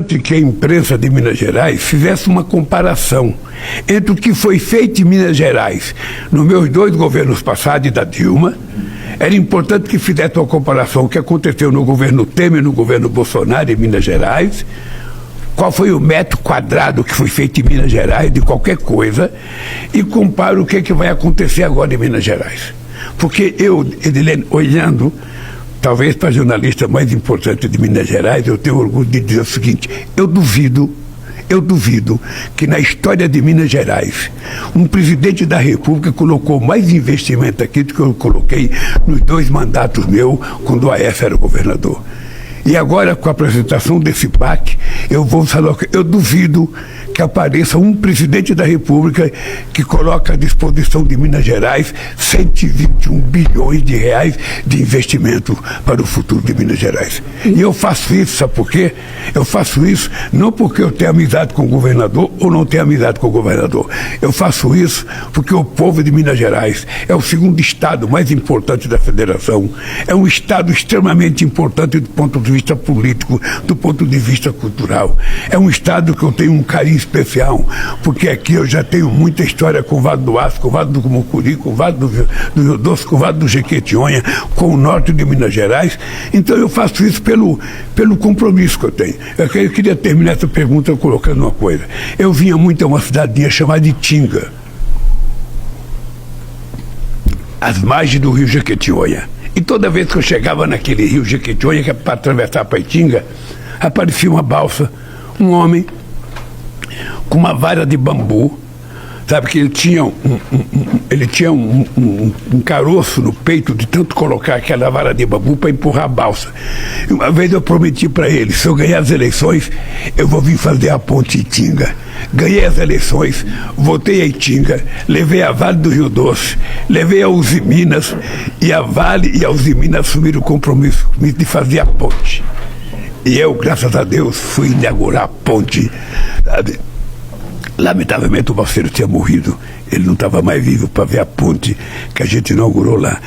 Que a imprensa de Minas Gerais fizesse uma comparação entre o que foi feito em Minas Gerais nos meus 2 governos passados e da Dilma. Era importante que fizesse uma comparação com o que aconteceu no governo Temer e no governo Bolsonaro em Minas Gerais, qual foi o metro quadrado que foi feito em Minas Gerais de qualquer coisa, e compare o que vai acontecer agora em Minas Gerais. Porque eu, Edilene, olhando, talvez para a jornalista mais importante de Minas Gerais, eu tenho orgulho de dizer o seguinte: eu duvido que na história de Minas Gerais um presidente da República colocou mais investimento aqui do que eu coloquei nos 2 mandatos meus quando o Aécio era governador. E agora, com a apresentação desse PAC, eu vou falar que eu duvido que apareça um presidente da República que coloca à disposição de Minas Gerais 121 bilhões de reais de investimento para o futuro de Minas Gerais. E eu faço isso, sabe por quê? Eu faço isso não porque eu tenho amizade com o governador ou não tenho amizade com o governador. Eu faço isso porque o povo de Minas Gerais é o 2º estado mais importante da federação. É um estado extremamente importante do ponto de vista político, do ponto de vista cultural. É um estado que eu tenho um carinho especial, porque aqui eu já tenho muita história com o Vale do Aço, com o Vale do Mucuri, com o Vale do Rio Doce, com o Vale do Jequitinhonha, com o norte de Minas Gerais. Então eu faço isso pelo compromisso que eu tenho. Eu queria terminar essa pergunta colocando uma coisa. Eu vinha muito a uma cidadinha chamada Itinga, às margens do rio Jequitinhonha. E toda vez que eu chegava naquele rio Jequitinhonha, que é para atravessar para Itinga, aparecia uma balsa, um homem com uma vara de bambu, sabe, que ele tinha um caroço no peito de tanto colocar aquela vara de bambu para empurrar a balsa. E uma vez eu prometi para ele: se eu ganhar as eleições, eu vou vir fazer a ponte Itinga. Ganhei as eleições, voltei a Itinga, levei a Vale do Rio Doce, levei a Uzi Minas, e a Vale e a Uzi Minas assumiram o compromisso de fazer a ponte. E eu, graças a Deus, fui inaugurar a ponte, sabe? Lamentavelmente o Balseiro tinha morrido, ele não estava mais vivo para ver a ponte que a gente inaugurou lá.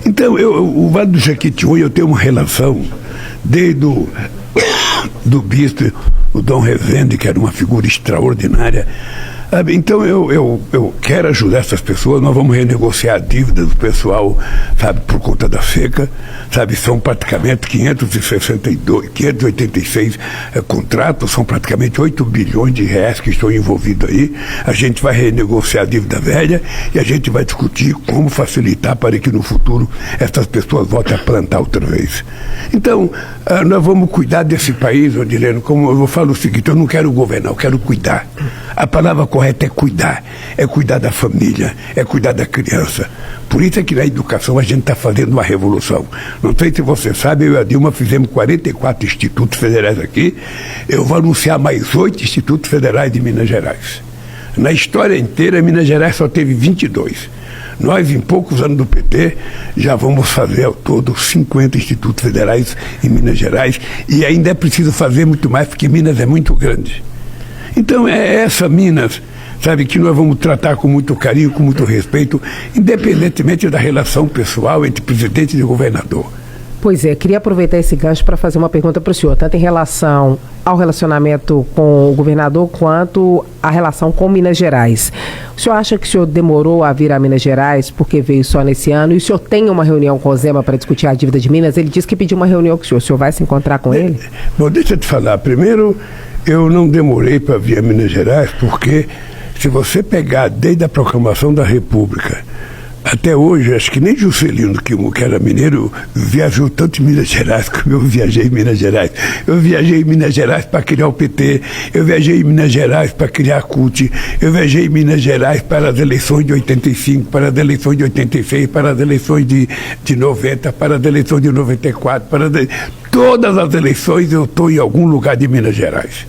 Então, o Vale do Jequitinhonha, eu tenho uma relação desde do bispo, o Dom Rezende, que era uma figura extraordinária. Então eu quero ajudar essas pessoas. Nós vamos renegociar a dívida do pessoal, sabe, por conta da seca, sabe, são praticamente 586 contratos, são praticamente 8 bilhões de reais que estão envolvidos aí. A gente vai renegociar a dívida velha e a gente vai discutir como facilitar para que no futuro essas pessoas voltem a plantar outra vez. Então, nós vamos cuidar desse país, Odilene, como eu falo o seguinte: eu não quero governar, eu quero cuidar. A palavra correta é cuidar da família, é cuidar da criança. Por isso é que na educação a gente está fazendo uma revolução. Não sei se você sabe, eu e a Dilma fizemos 44 institutos federais aqui. Eu vou anunciar mais 8 institutos federais de Minas Gerais. Na história inteira, Minas Gerais só teve 22. Nós, em poucos anos do PT, já vamos fazer ao todo 50 institutos federais em Minas Gerais, e ainda é preciso fazer muito mais, porque Minas é muito grande. Então é essa Minas, sabe, que nós vamos tratar com muito carinho, com muito respeito, independentemente da relação pessoal entre presidente e governador. Pois é, queria aproveitar esse gancho para fazer uma pergunta para o senhor, tanto em relação ao relacionamento com o governador, quanto a relação com Minas Gerais. O senhor acha que o senhor demorou a vir a Minas Gerais porque veio só nesse ano, e o senhor tem uma reunião com o Zema para discutir a dívida de Minas? Ele disse que pediu uma reunião com o senhor vai se encontrar com ele? Bom, deixa eu te falar, primeiro, eu não demorei para vir a Minas Gerais, porque se você pegar desde a proclamação da República até hoje, acho que nem Juscelino, que era mineiro, viajou tanto em Minas Gerais como eu viajei em Minas Gerais. Eu viajei em Minas Gerais para criar o PT, eu viajei em Minas Gerais para criar a CUT, eu viajei em Minas Gerais para as eleições de 85, para as eleições de 86, para as eleições de 90, para as eleições de 94, todas as eleições eu estou em algum lugar de Minas Gerais.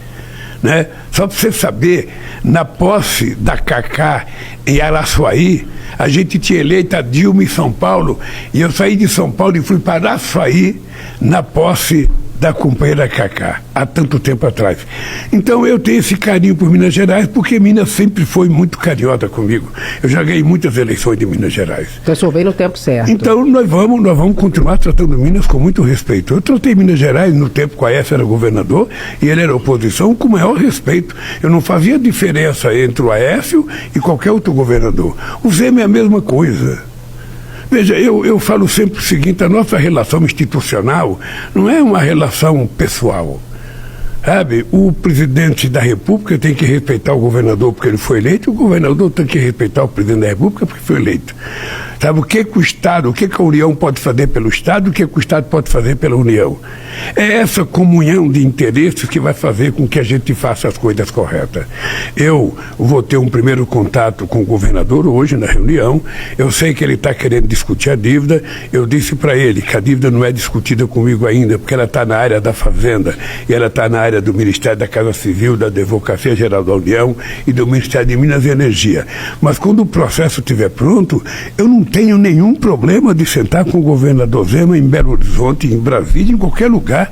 Né? Só para você saber, na posse da Cacá em Araçuaí, a gente tinha eleito a Dilma em São Paulo, e eu saí de São Paulo e fui para Araçuaí na posse da companheira Cacá, há tanto tempo atrás. Então eu tenho esse carinho por Minas Gerais, porque Minas sempre foi muito carinhosa comigo. Eu já ganhei muitas eleições de Minas Gerais. Então o senhor veio no tempo certo. Então nós vamos continuar tratando Minas com muito respeito. Eu tratei Minas Gerais no tempo que o Aécio era governador e ele era oposição com o maior respeito. Eu não fazia diferença entre o Aécio e qualquer outro governador. O Zema é a mesma coisa. Veja, eu falo sempre o seguinte: a nossa relação institucional não é uma relação pessoal. Sabe, o presidente da República tem que respeitar o governador porque ele foi eleito, e o governador tem que respeitar o presidente da República porque foi eleito. Sabe, o que o Estado, o que a União pode fazer pelo Estado, o que o Estado pode fazer pela União. É essa comunhão de interesses que vai fazer com que a gente faça as coisas corretas. Eu vou ter um primeiro contato com o governador hoje na reunião. Eu sei que ele está querendo discutir a dívida. Eu disse para ele que a dívida não é discutida comigo ainda, porque ela está na área da Fazenda e ela está na área do Ministério da Casa Civil, da Advocacia Geral da União e do Ministério de Minas e Energia. Mas quando o processo estiver pronto, eu não tenho nenhum problema de sentar com o governador Zema em Belo Horizonte, em Brasília, em qualquer lugar,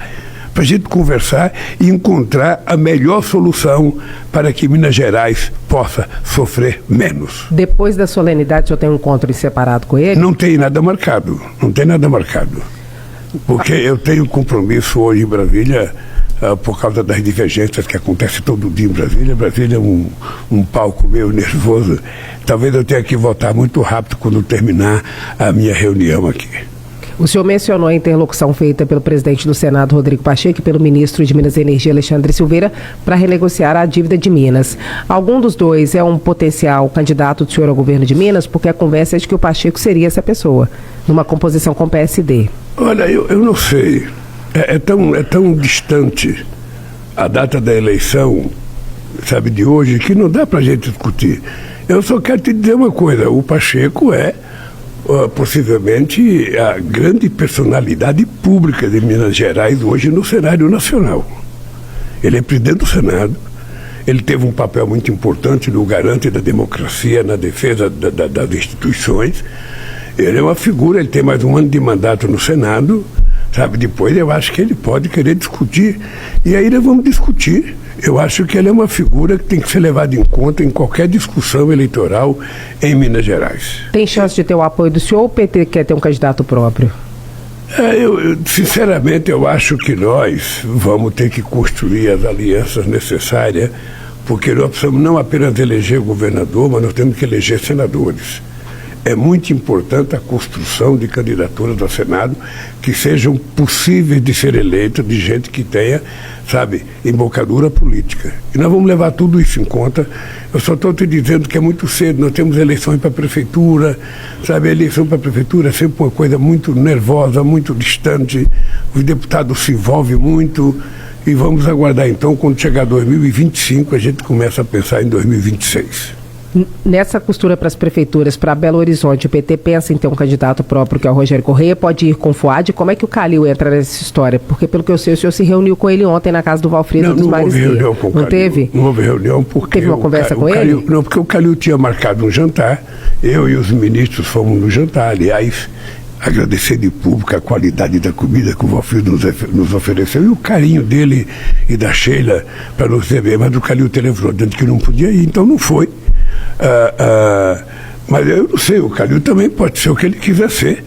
para a gente conversar e encontrar a melhor solução para que Minas Gerais possa sofrer menos. Depois da solenidade, o senhor tem um encontro separado com ele? Não tem nada marcado, porque eu tenho compromisso hoje em Brasília, por causa das divergências que acontecem todo dia em Brasília. Brasília é um palco meio nervoso. Talvez eu tenha que voltar muito rápido quando terminar a minha reunião aqui. O senhor mencionou a interlocução feita pelo presidente do Senado, Rodrigo Pacheco, e pelo ministro de Minas e Energia, Alexandre Silveira, para renegociar a dívida de Minas. Algum dos dois é um potencial candidato do senhor ao governo de Minas? Porque a conversa é de que o Pacheco seria essa pessoa, numa composição com o PSD. Olha, eu não sei. É tão distante a data da eleição, sabe, de hoje, que não dá para a gente discutir. Eu só quero te dizer uma coisa: o Pacheco é possivelmente a grande personalidade pública de Minas Gerais hoje no cenário nacional. Ele é presidente do Senado, ele teve um papel muito importante no garante da democracia, na defesa das instituições. Ele é uma figura, ele tem mais um ano de mandato no Senado. Sabe, depois eu acho que ele pode querer discutir, e aí nós vamos discutir. Eu acho que ele é uma figura que tem que ser levada em conta em qualquer discussão eleitoral em Minas Gerais. Tem chance de ter o apoio do senhor ou o PT quer ter um candidato próprio? Sinceramente, eu acho que nós vamos ter que construir as alianças necessárias, porque nós precisamos não apenas eleger governador, mas nós temos que eleger senadores. É muito importante a construção de candidaturas ao Senado que sejam possíveis de ser eleitas de gente que tenha, sabe, embocadura política. E nós vamos levar tudo isso em conta. Eu só estou te dizendo que é muito cedo. Nós temos eleições para a prefeitura, sabe, a eleição para a prefeitura é sempre uma coisa muito nervosa, muito distante. Os deputados se envolvem muito. E vamos aguardar então, quando chegar 2025, a gente começa a pensar em 2026. Nessa costura para as prefeituras, para Belo Horizonte, o PT pensa em ter um candidato próprio, que é o Rogério Correia, pode ir com o Fuad? Como é que o Calil entra nessa história? Porque, pelo que eu sei, o senhor se reuniu com ele ontem na casa do Valfrido dos Mares. Não houve reunião com o Calil. Não teve? Não houve reunião porque... Teve uma conversa com ele? ele? Não, porque o Calil tinha marcado um jantar, eu e os ministros fomos no jantar. Aliás, agradecer de público a qualidade da comida que o Valfrido nos ofereceu e o carinho dele e da Sheila para nos receber, mas o Calil telefonou dizendo que não podia ir, então não foi. Mas eu não sei, o Calil também pode ser o que ele quiser ser,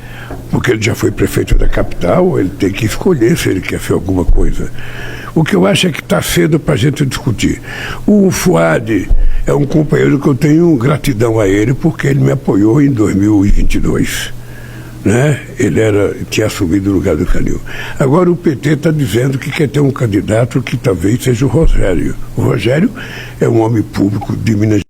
porque ele já foi prefeito da capital, ele tem que escolher se ele quer ser alguma coisa. O que eu acho é que está cedo para a gente discutir. O Fuad é um companheiro que eu tenho gratidão a ele, porque ele me apoiou em 2022. Né? Ele tinha assumido o lugar do Calil. Agora o PT está dizendo que quer ter um candidato que talvez seja o Rogério. O Rogério é um homem público de Minas Gerais.